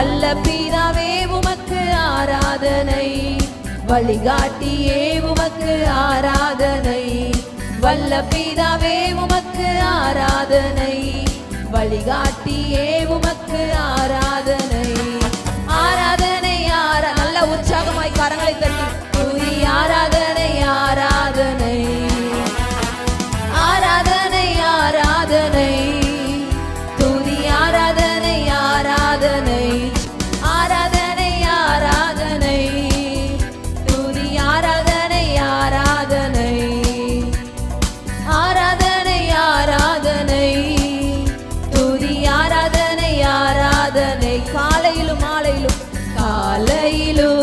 வல்ல பிதாவே உமக்கு ஆராதனை, வழிகாட்டியே உமக்கு ஆராதனை, வல்ல பிதாவே உமக்கு ஆராதனை, வழிகாட்டியே உமக்கு ஆராதனை. ஆராதனை நல்ல உற்சாகமாய் கரங்களை தட்டி துதி ஆராதனை ஆராதனை ஆராதனை ஆராதனை துதி ஆராதனை ஆராதனை ஆராதனை ஆராதனை துதி ஆராதனை ஆராதனை ஆராதனை ஆராதனை துதி ஆராதனை ஆராதனை காலையிலும் மாலையிலும் காலையிலும்